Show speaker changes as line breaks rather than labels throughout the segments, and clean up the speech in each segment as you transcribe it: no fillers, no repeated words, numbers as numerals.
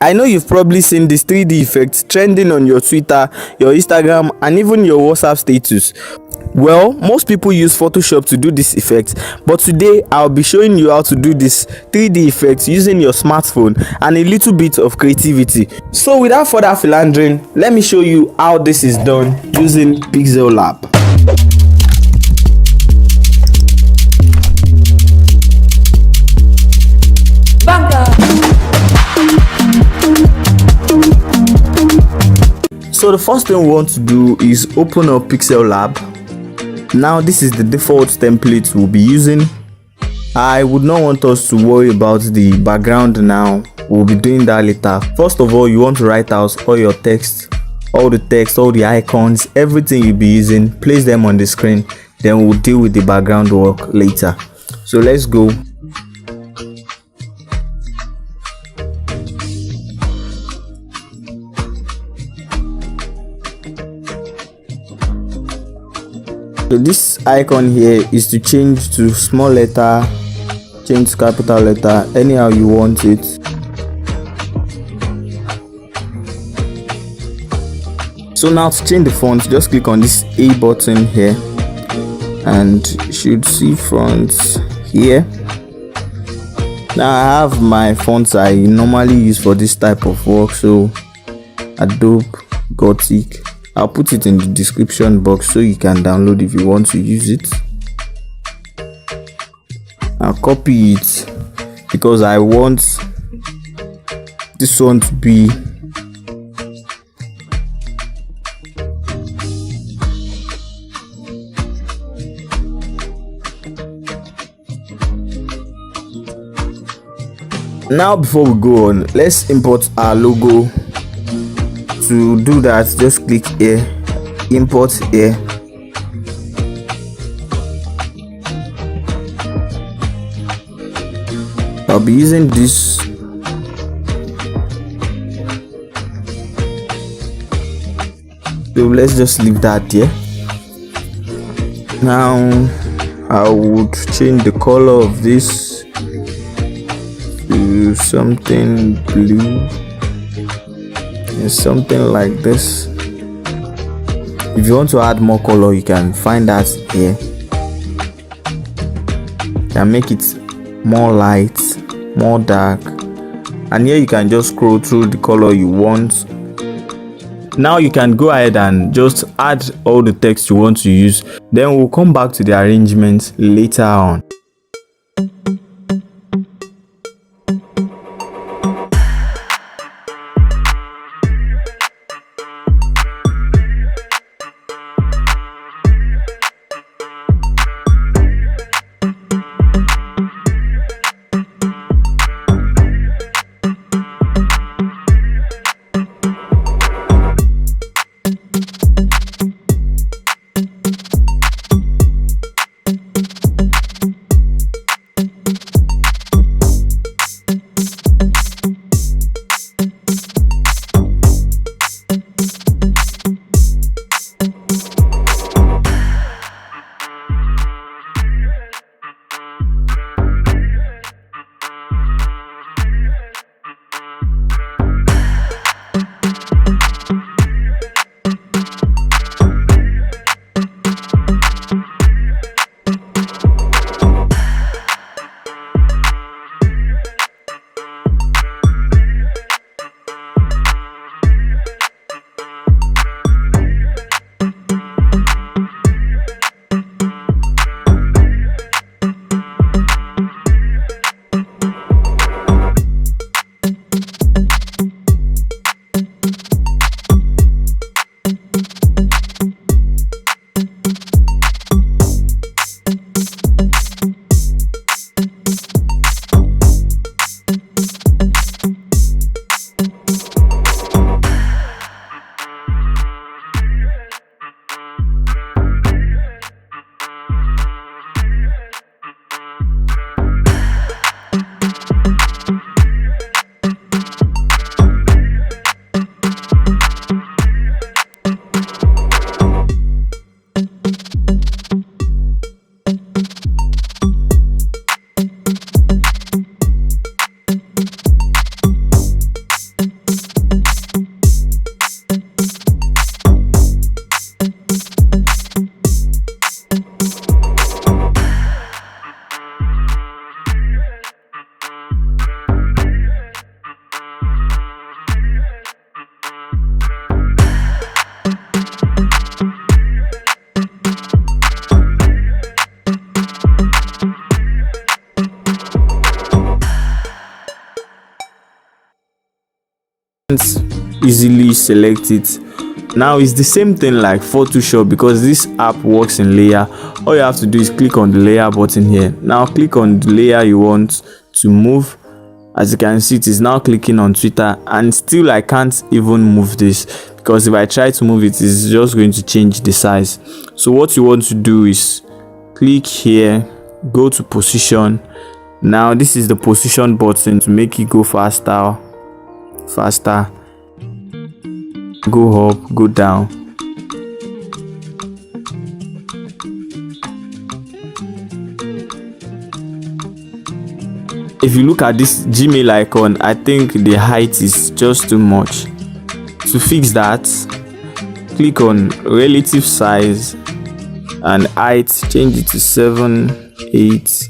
I know you've probably seen these 3D effects trending on your Twitter, your Instagram, and even your WhatsApp status. Well, most people use Photoshop to do this effect, but today I'll be showing you how to do this 3D effects using your smartphone and a little bit of creativity. So without further philandering, let me show you how this is done using Pixel Lab. So the first thing we want to do is open up Pixel Lab. Now this is the default template we'll be using. I would not want us to worry about the background now. We'll be doing that later. First of all, you want to write out all your text, all the icons, everything you'll be using, place them on the screen. Then we'll deal with the background work later. So let's go. So this icon here is to change to small letter, change to capital letter, anyhow you want it. So now to change the font, just click on this A button here and you should see fonts here. Now I have my fonts I normally use for this type of work, so Adobe Gothic. I'll put it in the description box so you can download if you want to use it. I'll copy it because I want this one to be now. Before we go on, let's import our logo. To do that, just click here, import here. I'll be using this. So let's just leave that here. Now I would change the color of this to something blue. Something like this. If you want to add more color, you can find that here. You can make it more light, more dark, and here you can just scroll through the color you want. Now you can go ahead and just add all the text you want to use. Then we'll come back to the arrangements later on. easily select it. Now it's the same thing like Photoshop, because this app works in layer. All you have to do is click on the layer button here. Now click on the layer you want to move. As you can see, it is now clicking on Twitter, and still I can't even move this, because if I try to move it, it's just going to change the size. So what you want to do is click here, go to position. Now this is the position button to make it go faster, go up, go down. If you look at this Gmail icon, I think the height is just too much. To fix that, click on relative size and height, change it to 7, 8.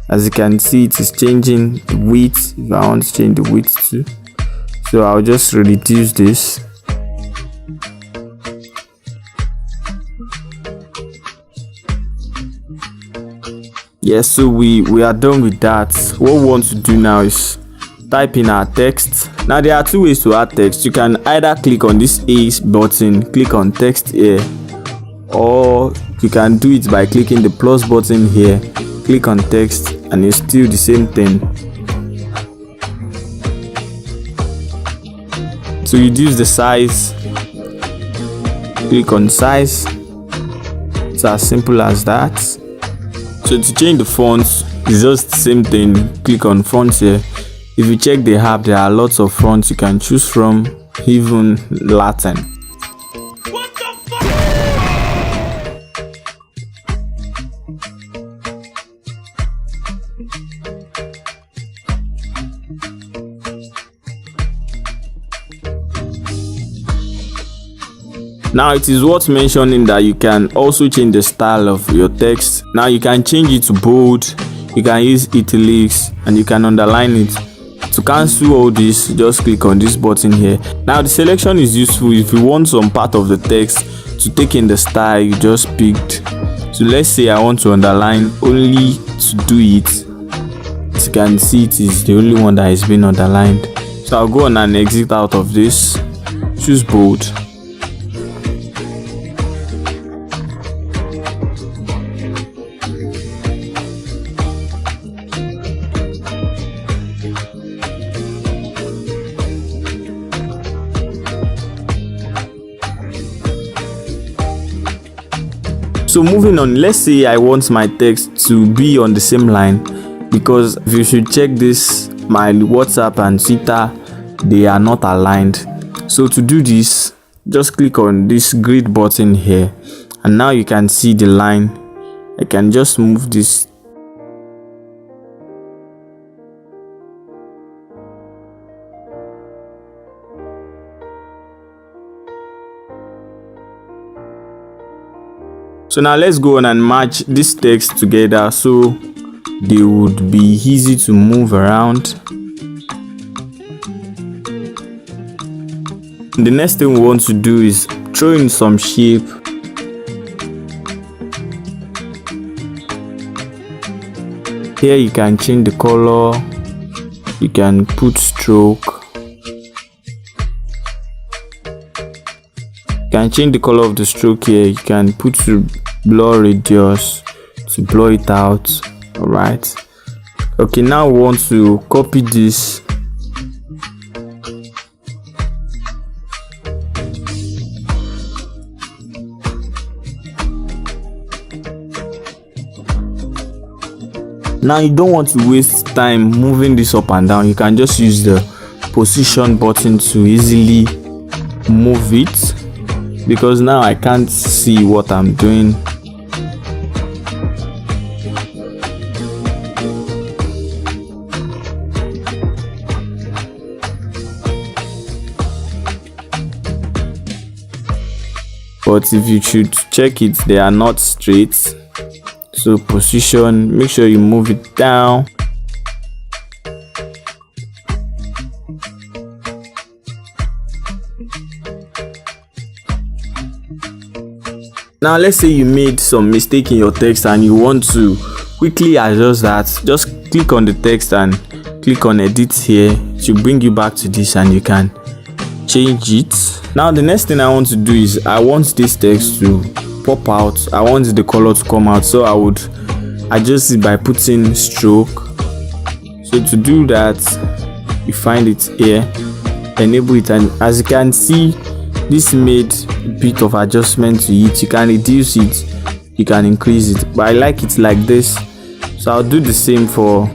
As you can see, it is changing the width. If I want to change the width too, so I'll just reduce this. Yes, so we are done with that. What we want to do now is type in our text. Now there are two ways to add text. You can either click on this A button, click on text here, or you can do it by clicking the plus button here, click on text, and it's still the same thing. To reduce the size, click on size. It's as simple as that. So to change the fonts, it's just the same thing. Click on fonts here. If you check the app, there are lots of fonts you can choose from, even Latin.
What the fuck?
Now it is worth mentioning that you can also change the style of your text. Now you can change it to bold, you can use italics, and you can underline it. To cancel all this, just click on this button here. Now the selection is useful if you want some part of the text to take in the style you just picked. So let's say I want to underline only to do it. As you can see, it is the only one that is being underlined. So I'll go on and exit out of this, choose bold. So moving on, let's say I want my text to be on the same line, because if you should check this, my WhatsApp and Twitter, they are not aligned. So to do this, just click on this grid button here, and now you can see the line. I can just move this. So now let's go on and match this text together so they would be easy to move around. The next thing we want to do is throw in some shape. Here you can change the color, you can put stroke, you can change the color of the stroke here, you can put to blur radius to blur it out. All right, okay, now we want to copy this. Now you don't want to waste time moving this up and down. You can just use the position button to easily move it, because now I can't see what I'm doing. But if you should check it, they are not straight. So position, make sure you move it down. Now let's say you made some mistake in your text and you want to quickly adjust that. Just click on the text and click on edit here to bring you back to this, and you can change it. Now the next thing I want to do is I want this text to pop out. I want the color to come out, so I would adjust it by putting stroke. So to do that, you find it here, enable it, and as you can see, this made a bit of adjustment to it. You can reduce it, you can increase it, but I like it like this, so I'll do the same for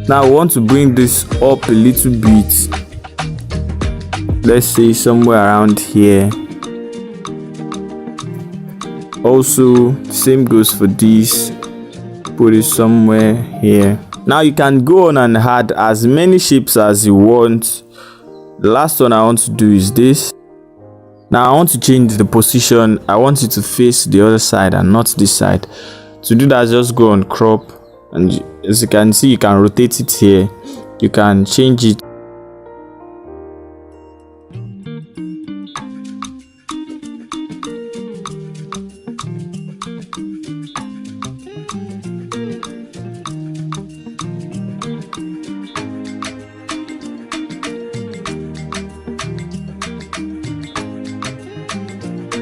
now. I want to bring this up a little bit, let's say somewhere around here. Also, same goes for this, put it somewhere here. Now you can go on and add as many shapes as you want. The last one I want to do is this. Now I want to change the position. I want it to face the other side and not this side. To do that, just go on crop, and as you can see, you can rotate it here, you can change it.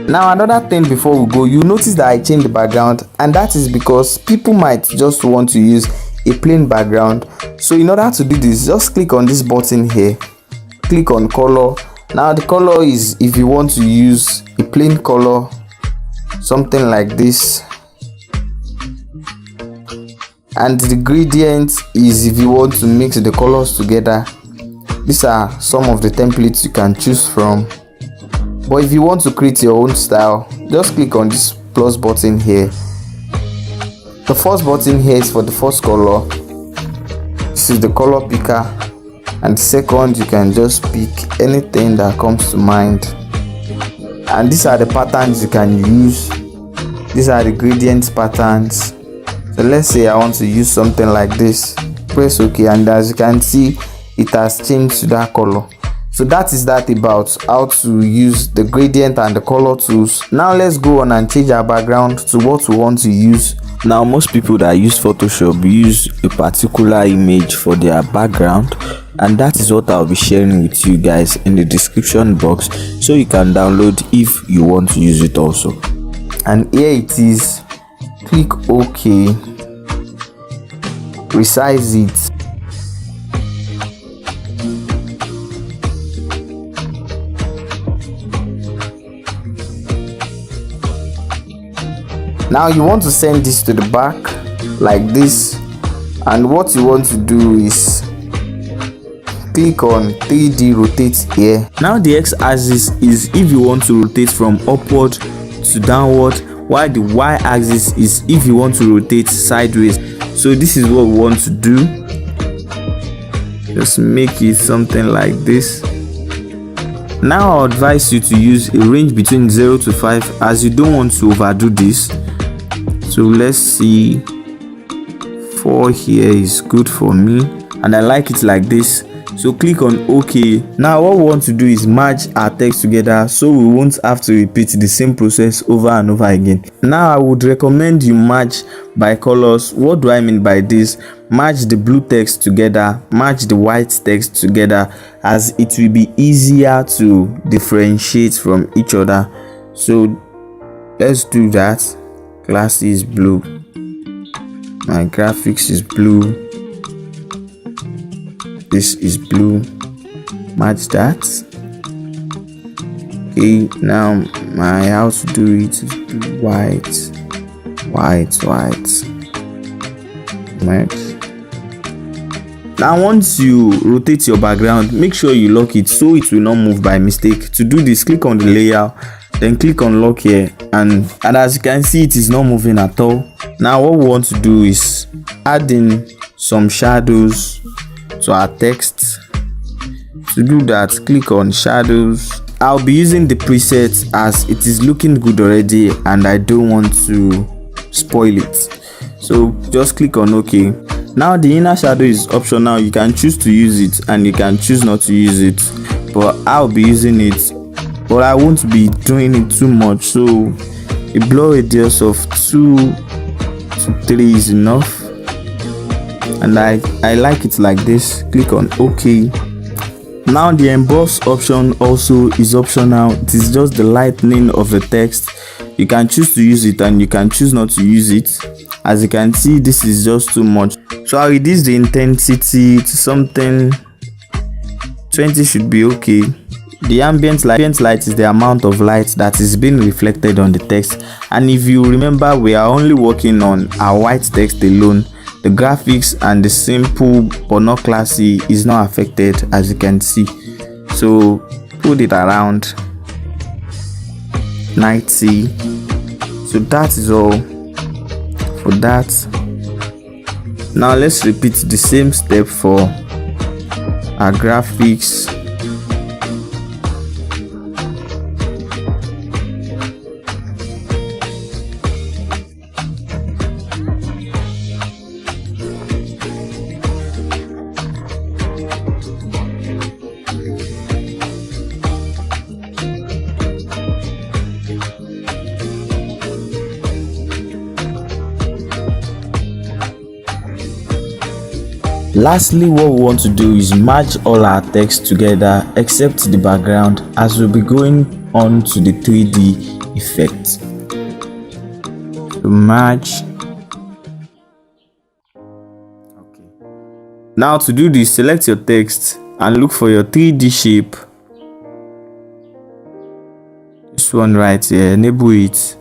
Now another thing before we go, you notice that I changed the background, and that is because people might just want to use a plain background. So in order to do this, just click on this button here, click on color. Now the color is if you want to use a plain color, something like this, and the gradient is if you want to mix the colors together. These are some of the templates you can choose from. But if you want to create your own style, just click on this plus button here. The first button here is for the first color. This is the color picker, and second, you can just pick anything that comes to mind. And these are the patterns you can use. These are the gradient patterns. So let's say I want to use something like this. Press OK, and as you can see, it has changed to that color. So that is that about how to use the gradient and the color tools. Now let's go on and change our background to what we want to use. Now most people that use Photoshop use a particular image for their background, and that is what I'll be sharing with you guys in the description box, so you can download if you want to use it also. And here it is. Click OK, resize it. Now you want to send this to the back like this, and what you want to do is click on 3D rotate here. Now the x-axis is if you want to rotate from upward to downward, while the y-axis is if you want to rotate sideways. So this is what we want to do. Just make it something like this. Now I advise you to use a range between 0 to 5 as you don't want to overdo this. So let's see, 4 here is good for me, and I like it like this. So click on OK. Now what we want to do is merge our text together, so we won't have to repeat the same process over and over again. Now I would recommend you merge by colors. What do I mean by this? Merge the blue text together, merge the white text together, as it will be easier to differentiate from each other. So let's do that. Class is blue, my graphics is blue, this is blue, match that. Okay, now my how to do it is white, merge. Now once you rotate your background, make sure you lock it so it will not move by mistake. To do this, click on the layer, then click on lock here, and as you can see, it is not moving at all. Now what we want to do is add in some shadows to our text. To do that, click on shadows. I'll be using the preset as it is looking good already and I don't want to spoil it, so just click on OK. Now the inner shadow is optional. You can choose to use it and you can choose not to use it. but I'll be using it, but I won't be doing it too much, so a blur radius of 2 to 3 is enough. And I like it like this. Click on OK. Now the emboss option also is optional. It is just the lightening of the text. You can choose to use it and you can choose not to use it. As you can see, this is just too much, so I'll reduce the intensity to something 20 should be okay. The ambient light is the amount of light that is being reflected on the text, and if you remember, we are only working on our white text alone. The graphics and the simple but not classy is not affected, as you can see. So put it around 90. So that is all for that. Now let's repeat the same step for our graphics. Lastly, what we want to do is merge all our text together except the background, as we'll be going on to the 3D effect. So merge. Okay. Now to do this, select your text and look for your 3D shape. This one right here, enable it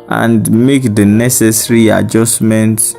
and make the necessary adjustments.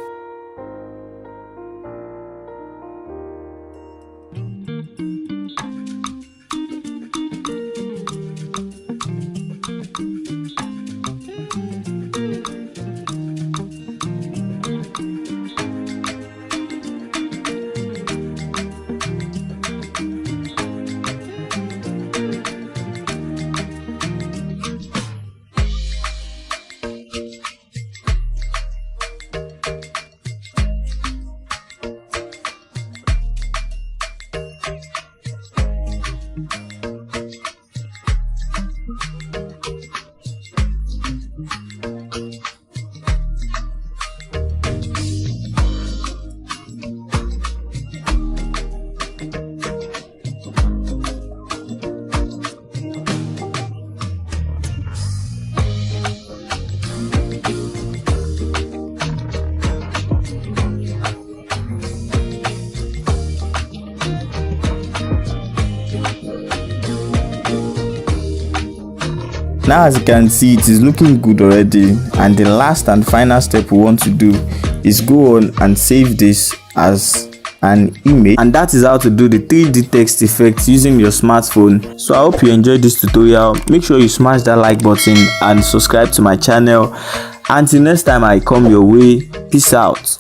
Now as you can see, it is looking good already, and the last and final step we want to do is go on and save this as an image, and that is how to do the 3D text effect using your smartphone. So I hope you enjoyed this tutorial. Make sure you smash that like button and subscribe to my channel. Until next time I come your way, peace out.